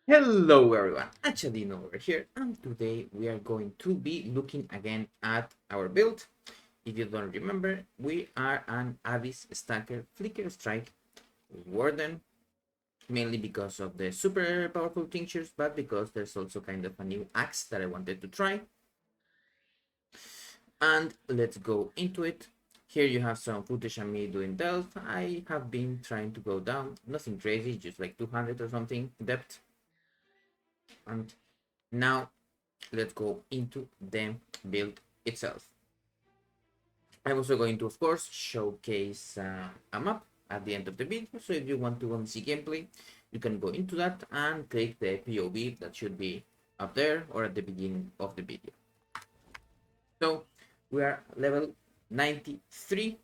Hello everyone, Hachadino over here, and today we are going to be looking again at our build. If you don't remember, we are an Abyss Stacker Flicker Strike Warden, mainly because of the super powerful tinctures, but because there's also kind of a new axe that I wanted to try. And let's go into it. Here you have some footage of me doing delve. I have been trying to go down, nothing crazy, just like 200 or something depth. And now let's go into the build itself. I'm also going to, of course, showcase a map at the end of the video. So if you want to see gameplay, you can go into that and click the PoB that should be up there or at the beginning of the video. So we are level 93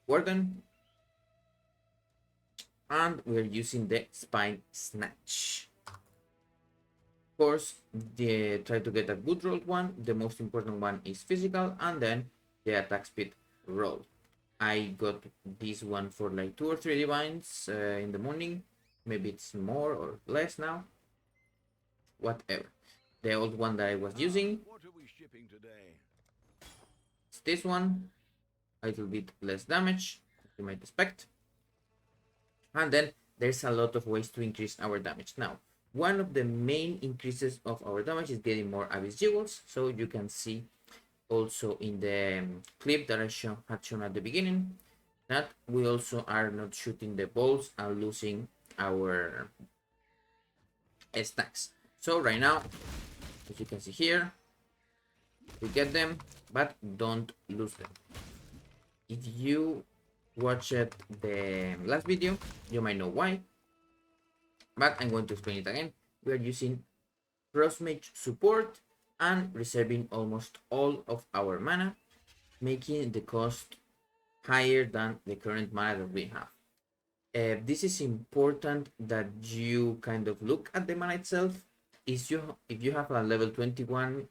Warden, and we're using the Spine Snatch. Of course, try to get a good rolled one. The most important one is physical, and then the attack speed roll. I got this one for like 2 or 3 divines in the morning. Maybe it's more or less now. Whatever. The old one that I was using. What are we shipping today? It's this one. A little bit less damage, as you might expect. And then there's a lot of ways to increase our damage. Now, one of the main increases of our damage is getting more Abyss Jewels. So you can see also in the clip that I had shown at the beginning that we also are not shooting the balls and losing our stacks. So right now, as you can see here, we get them, but don't lose them. If you watched the last video, you might know why, but I'm going to explain it again. We are using cross mage support and reserving almost all of our mana, making the cost higher than the current mana that we have. This is important that you kind of look at the mana itself. If you have a level 21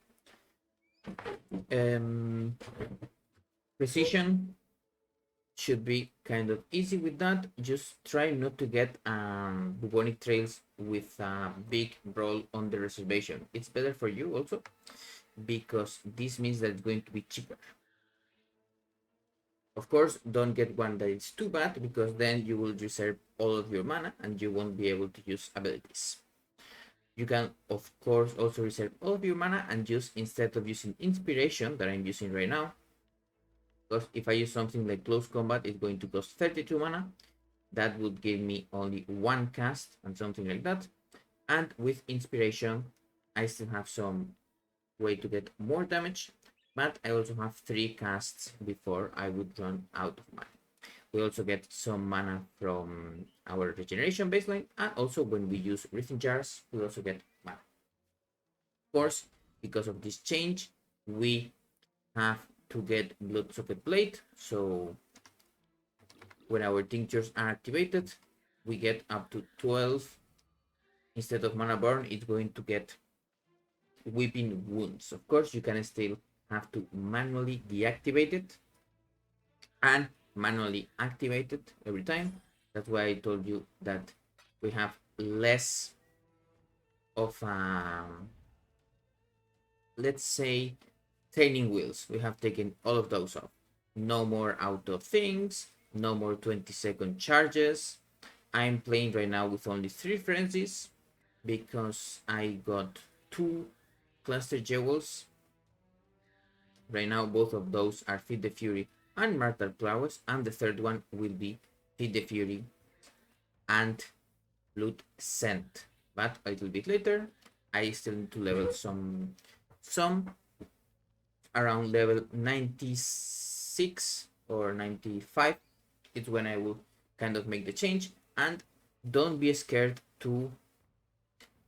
precision, should be kind of easy with that. Just try not to get bubonic trails with a big roll on the reservation. It's better for you also because this means that it's going to be cheaper. Of course, don't get one that is too bad because then you will reserve all of your mana and you won't be able to use abilities. You can, of course, also reserve all of your mana and use, instead of using inspiration that I'm using right now, because if I use something like close combat, it's going to cost 32 mana. That would give me only one cast and something like that. And with inspiration, I still have some way to get more damage, but I also have 3 casts before I would run out of mana. We also get some mana from our regeneration baseline, and also when we use breathing jars, we also get mana. Of course, because of this change, we have to get Blood Socket Blade, so when our tinctures are activated, we get up to 12. Instead of mana burn, it's going to get weeping wounds. Of course, you can still have to manually deactivate it and manually activate it every time. That's why I told you that we have less of let's say training wheels. We have taken all of those off. No more auto things, no more 20-second charges. I'm playing right now with only 3 frenzies because I got 2 cluster jewels. Right now, both of those are Feed the Fury and Martyr Prowess, and the third one will be Feed the Fury and Loot Scent. But a little bit later, I still need to level some around level 96 or 95. It's when I will kind of make the change. And don't be scared to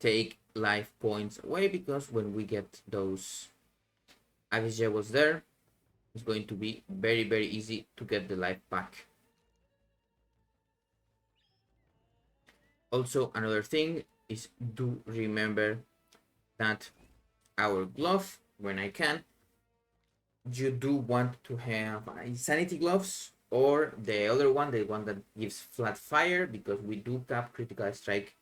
take life points away, because when we get those Abyss Jewels there, it's going to be very easy to get the life back. Also, another thing is, do remember that our glove, when I can, you do want to have sanity gloves, or the other one, the one that gives flat fire, because we do cap critical strike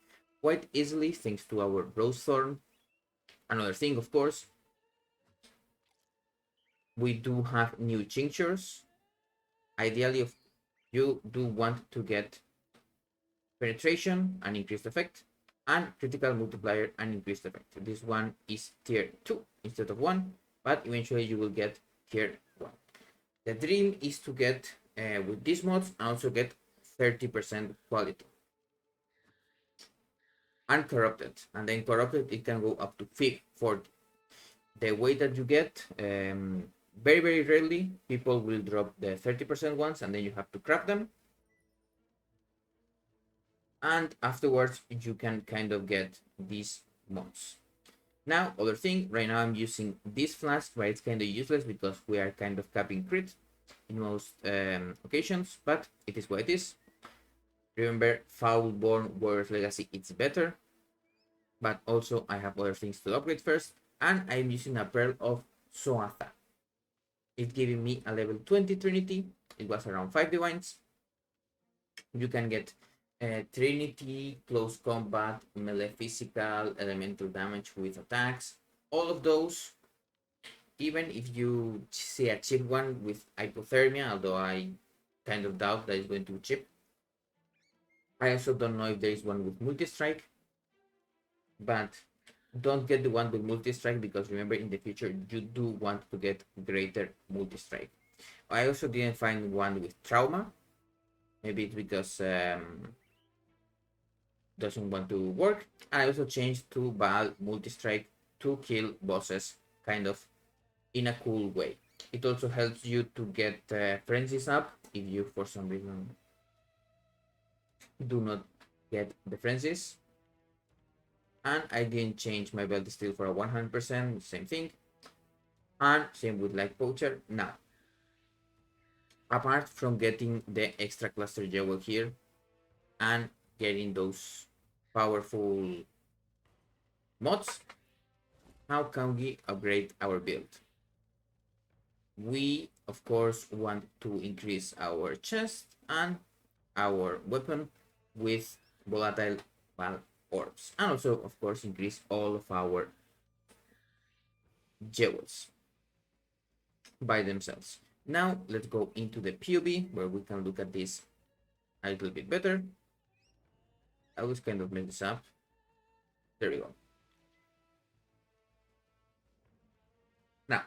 quite easily thanks to our Rose Thorn. Another thing, of course, we do have new tinctures. Ideally, if you do want to get penetration and increased effect, and critical multiplier and increased effect. This one is tier 2 instead of 1, but eventually you will get tier 1. The dream is to get with these mods and also get 30% quality. Uncorrupted, and then corrupted it can go up to 40. The way that you get, very rarely people will drop the 30% ones and then you have to craft them, and afterwards you can kind of get these mods. Now, other thing, right now I'm using this flask, but it's kind of useless because we are kind of capping crit in most occasions, but it is what it is. Remember, Foulborn Warrior's Legacy, it's better, but also I have other things to upgrade first, and I'm using a Pearl of Soatha. It's giving me a level 20 Trinity. It was around 5 divines. You can get Trinity, close combat, melee physical, elemental damage with attacks. All of those, even if you see a cheap one with hypothermia, although I kind of doubt that it's going to be cheap. I also don't know if there is one with multi-strike, but don't get the one with multi-strike because remember in the future you do want to get greater multi-strike. I also didn't find one with trauma. Maybe it's because doesn't want to work. I also changed to Baal multi-strike to kill bosses kind of in a cool way. It also helps you to get frenzies up if you for some reason do not get the frenzies. And I didn't change my belt steel for a 100%, same thing. And same with Light Poacher. Now, apart from getting the extra cluster jewel here and getting those powerful mods, how can we upgrade our build? We of course want to increase our chest and our weapon with volatile orbs, and also of course increase all of our jewels by themselves. Now let's go into the PoB where we can look at this a little bit better. I was kind of messed this up. There we go. Now,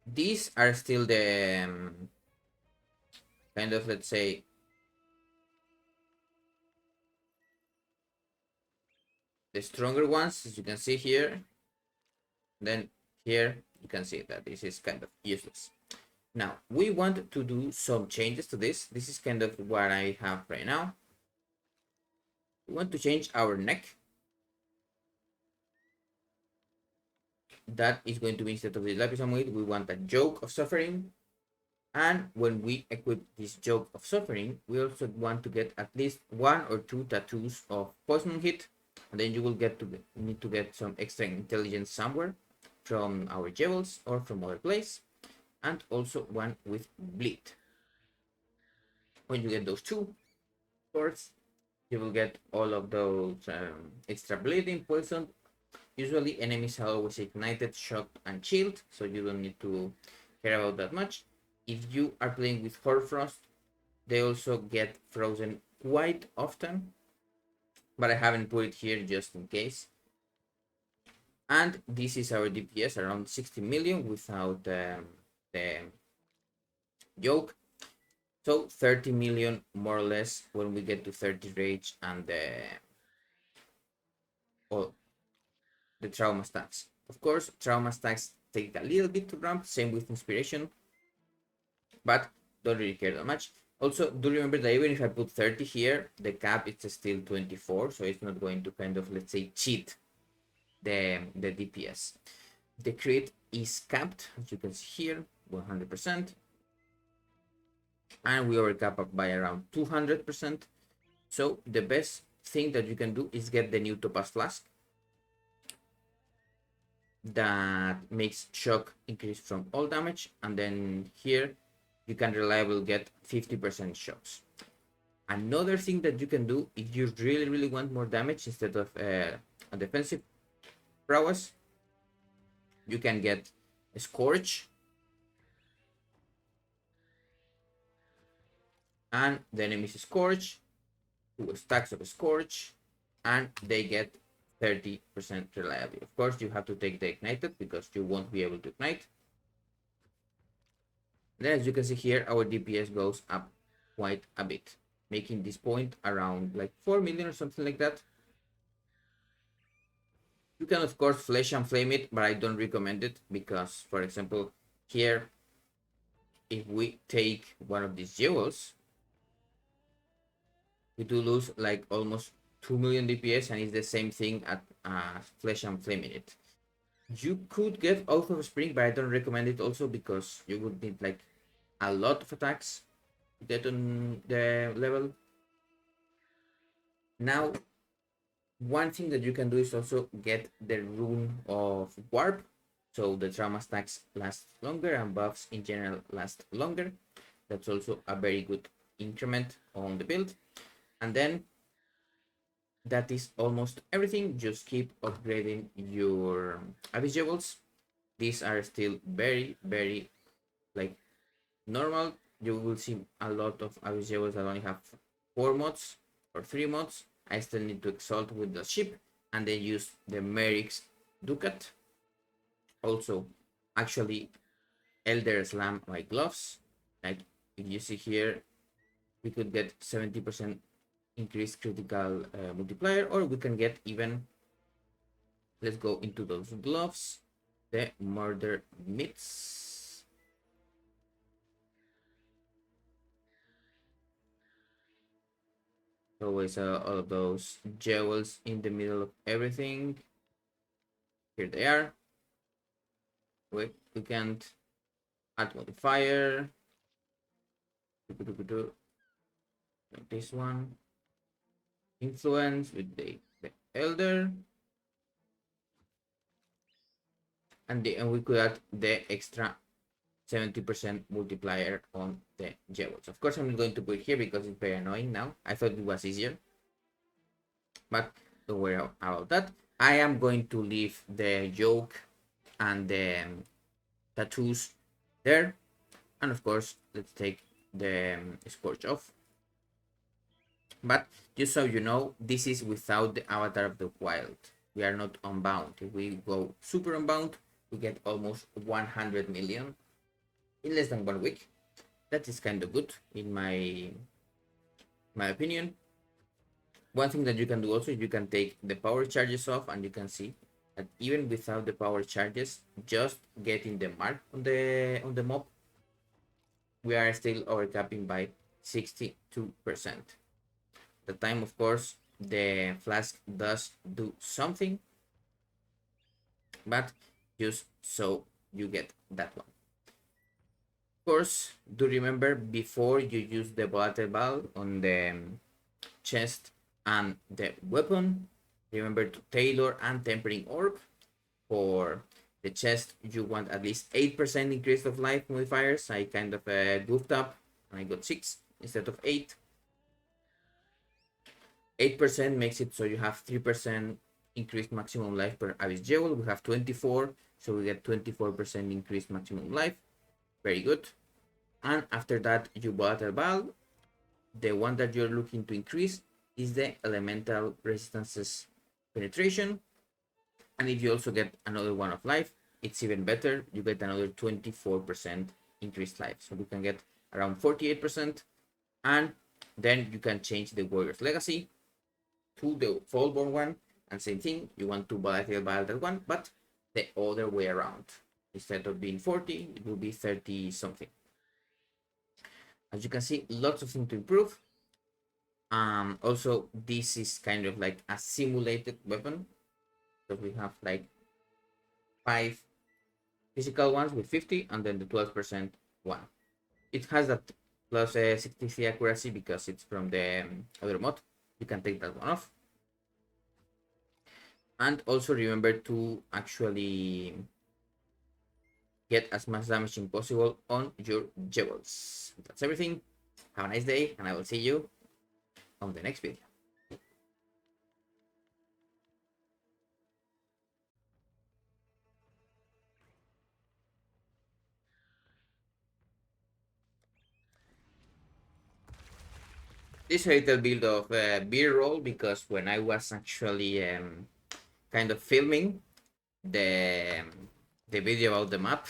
these are still the kind of, let's say, the stronger ones, as you can see here. Then here you can see that this is kind of useless. Now we want to do some changes to this. This is kind of what I have right now. We want to change our neck. That is going to be, instead of the lapis amulet, we want a joke of suffering. And when we equip this joke of suffering, we also want to get at least 1 or 2 tattoos of poison hit, and then you will need to get some extra intelligence somewhere from our jewels or from other place, and also one with bleed. When you get those 2, of course, you will get all of those extra bleeding, poison. Usually enemies are always ignited, shocked, and chilled, so you don't need to care about that much. If you are playing with Horfrost, they also get frozen quite often, but I haven't put it here just in case. And this is our DPS, around 60 million without the yoke. So 30 million more or less when we get to 30 rage and the trauma stacks. Of course, trauma stacks take a little bit to ramp, same with inspiration, but don't really care that much. Also, do remember that even if I put 30 here, the cap is still 24, so it's not going to kind of, let's say, cheat the DPS. The crit is capped, as you can see here, 100%. And we are capped by around 200%. So the best thing that you can do is get the new Topaz Flask that makes shock increase from all damage, and then here you can reliably get 50% shocks. Another thing that you can do if you really want more damage instead of a defensive prowess, you can get a Scorch, and the enemies Scorch, 2 stacks of Scorch, and they get 30% reliability. Of course, you have to take the ignited because you won't be able to ignite. And then as you can see here, our DPS goes up quite a bit, making this point around like 4 million or something like that. You can of course flesh and flame it, but I don't recommend it because, for example, here, if we take one of these jewels, we do lose like almost 2 million DPS, and it's the same thing at flesh and flaming it. You could get Oath of Spring, but I don't recommend it also because you would need like a lot of attacks to get on the level. Now, one thing that you can do is also get the rune of warp, so the trauma stacks last longer and buffs in general last longer. That's also a very good increment on the build. And then that is almost everything. Just keep upgrading your abyss jewels. These are still very like normal. You will see a lot of abyss jewels that only have 4 mods or 3 mods. I still need to exalt with the ship and then use the Merrick's Ducat. Also, actually, Elder Slam my gloves. Like if you see here, we could get 70% increased critical multiplier, or we can get even, let's go into those gloves, the murder mitts. Always all of those jewels in the middle of everything. Here they are. We can't add modifier. This one. Influence with the elder. And we could add the extra 70% multiplier on the jewels. Of course, I'm not going to put it here because it's very annoying now. I thought it was easier, but don't worry about that. I am going to leave the yoke and the tattoos there. And of course, let's take the scorch off. But just so you know, this is without the avatar of the wild. We are not unbound. If we go super unbound, we get almost 100 million in less than 1 week. That is kind of good in my opinion. One thing that you can do also, you can take the power charges off, and you can see that even without the power charges, just getting the mark on the mob, we are still overcapping by 62%. The time, of course, the flask does do something, but just so you get that one. Of course, do remember before you use the volatile ball on the chest and the weapon, remember to tailor and tempering orb. For the chest, you want at least 8% increase of life modifiers. I kind of goofed up and I got 6 instead of 8. 8% makes it so you have 3% increased maximum life per abyss jewel. We have 24, so we get 24% increased maximum life. Very good. And after that, you volatile ball. The one that you're looking to increase is the elemental resistances penetration. And if you also get another one of life, it's even better. You get another 24% increased life. So we can get around 48%. And then you can change the warrior's legacy to the fallborn one. And same thing, you want to volatile ball that one, but the other way around. Instead of being 40, it will be 30 something. As you can see, lots of things to improve. Also, this is kind of like a simulated weapon. So we have like 5 physical ones with 50, and then the 12% one. It has that plus 63 accuracy because it's from the other mod. You can take that one off. And also remember to actually get as much damage as possible on your jewels. That's everything. Have a nice day, and I will see you on the next video. This is a little bit of B-roll because when I was actually kind of filming the video about the map,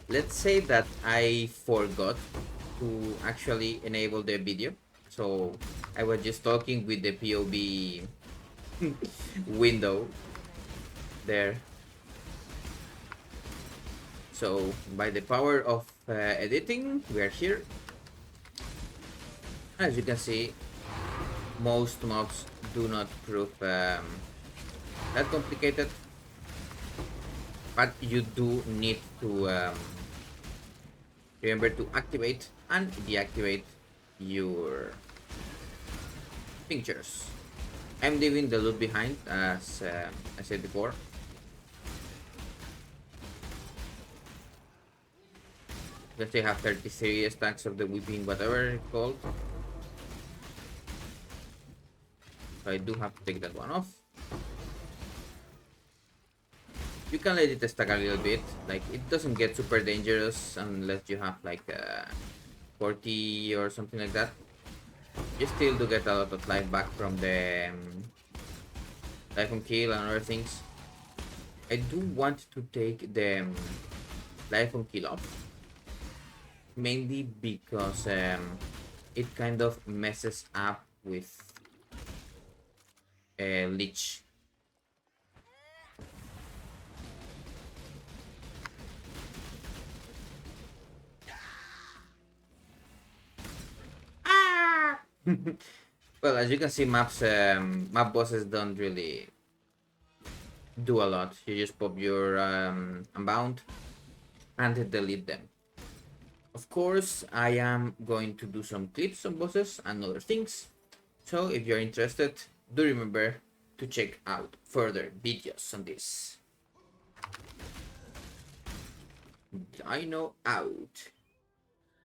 let's say that I forgot to actually enable the video, so I was just talking with the PoB window there. So by the power of editing, we are here. As you can see, most mobs do not prove that complicated, but you do need to remember to activate and deactivate your tinctures. I'm leaving the loot behind, as I said before. Because they have 33 stacks of the whipping, whatever it's called. So I do have to take that one off. You can let it stack a little bit. Like, it doesn't get super dangerous unless you have like 40 or something like that. You still do get a lot of life back from the life on kill and other things. I do want to take the life on kill off, mainly because it kind of messes up with leech. Well, as you can see, map bosses don't really do a lot. You just pop your unbound and delete them. Of course, I am going to do some clips on bosses and other things. So if you're interested, do remember to check out further videos on this. Dino out.